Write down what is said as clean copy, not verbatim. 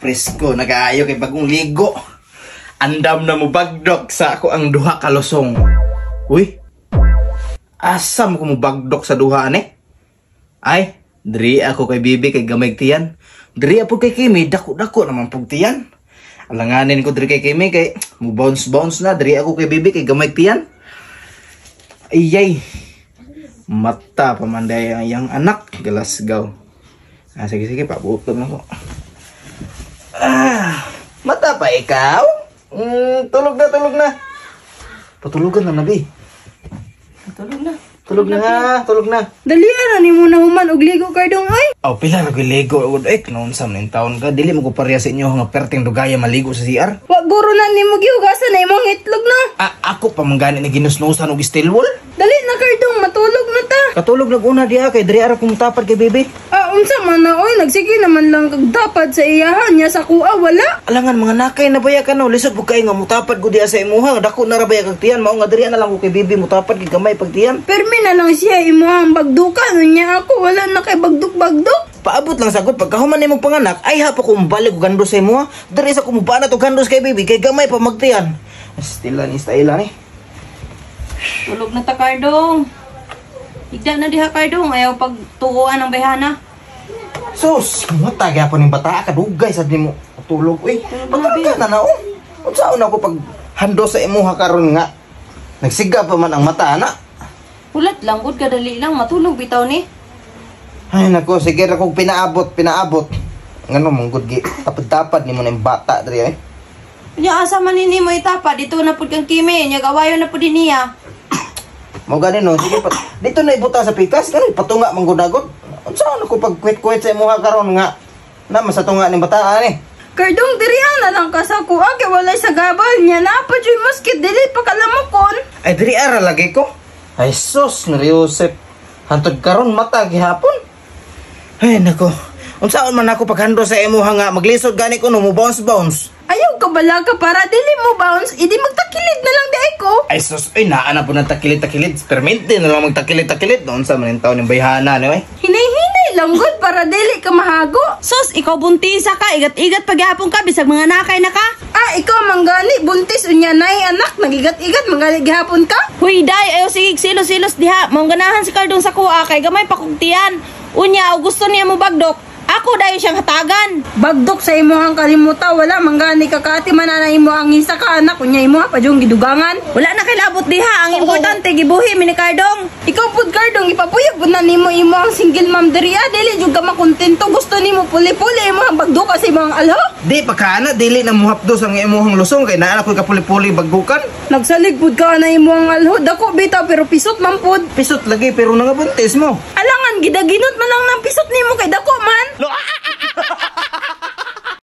Presko, nag-aayo kay bagong ligo. Andam na mo bagdok sa ako ang duha kalusong. Uy, asam ko mo bagdok sa duha ni? Ay, diri ako kay Bibi kay gamay tiyan. Diri ako kay Kimi, dako-dako naman pug tiyan. Alanganin ko diri kay Kimi kay mo bounce na. Diri ako kay Bibi kay gamay tiyan. Ayay, mata pamanday ang anak. Galasgaw. Sige, pabuton ako. Mata pa ikaw? Tulog na. Patulugan na, Nabi. Tulog na. Dalian ni mo na human og ligo Cardong ay. Pila na ko ligo ugod noon sa ning taon ka. Dili mo ko pareha sa inyo nga perting dugaya maligo sa CR. Wa guro na nimo gihugasan na imong itlog na. Ako pa manggani ni ginusnusan og steel wool. Dali na Cardong, matulog na ta. Katulog nag-una diha kay diri ara ko mutapad kay Bibi. Unsa man na oy, nagsige naman lang kag dapat sa iyahan niya sa kuha wala. Alangan mga nakay na baya ka no, lisod bukay nga mutapad ko diha sa imuha. Dako na ra baya kag tiyan, mao nga diri na lang ko kay Bibi mutapad kay gamay pag tiyan. Permi na lang siya imuhang bagdukan niya ako wala na kay bagduk-bagduk. Paabot lang sagot pagkahuman nimong panganak ay hapo ko mbalik og gandos sa imuha. Diri sa ko mubana to gandos kay Bibi kay gamay pa magtiyan. Stila ni Tulog na ta Cardong. Igda na diha Cardong, ayaw pagtuuan ng bayhana. Sus, mata gyapon ning bata kadugay sad nimo tulog. Uy, pagka na oh. Unsaon ako pag hando sa imuha karon nga. Nagsiga pa man ang mata ana. Ulat lang gud kadali lang matulog bitaw ni. Ay nako, sige ra kog pinaabot. Ngano mong gud gi tapad-tapad nimo ning bata diri eh. Nya asa man ni mo itapa dito na pud kang Kimi, nya gawayo na pud niya. Mo gani no, sige pa. Dito na ibuta sa pikas kani patunga man gudagot. Unsaon ako pag kwet-kwet sa imuha karon nga na masatunga ning bata ani. Cardong dirihan na lang ka sa kuha kay walay sa gabal niya na pa joy maskit dili pa kalamokon. Ay diri ara lagi ko. Ay sus, Mariusep. Hantod karon mata gihapon. Ay nako. Unsaon man ako paghando sa imuha nga maglisod gani ko no mo bounce. Ayaw ka bala ka para dili mo bounce, idi magtakilid na lang di ay ko. Ay sus, ay naa na po ng takilid. Permente na lang magtakilid. Noon sa maning taon ng bayhana ni oy. Hinay-hinay lang gud para dili ka mahago. Sos, ikaw buntisa ka, igat-igat paghapon ka, bisag mga nakay na ka. Ikaw manggani buntis unya nay anak nagigat-igat manggani gihapon ka. Huy, day, ayaw sige silos-silos diha. Maong ganahan si Cardong sa kuha, kay gamay pakugtian. Unya, gusto niya mo bagdok. Ako dayo siyang hatagan. Bagdok sa imuhang kalimuta, wala manggani ka kati manana imo ang isa ka anak unya imo pa jung gidugangan. Wala na kay labot diha, ang importante gibuhi mi ni Cardong. Ikaw pud Cardong ipapuyog pud na nimo imo ang single mom diri dili jud ka makontento gusto nimo puli-puli imo ang bagdok sa imong alho. Di pagkaana dili na muhapdos ang imuhang lusong kay naa ko kapuli-puli bagdukan. Nagsalig pud ka na imo ang alho dako bitaw pero pisot man pud. Pisot lagi pero nangabuntis mo. Alangan gidaginot man lang ng pisot nimo kay dako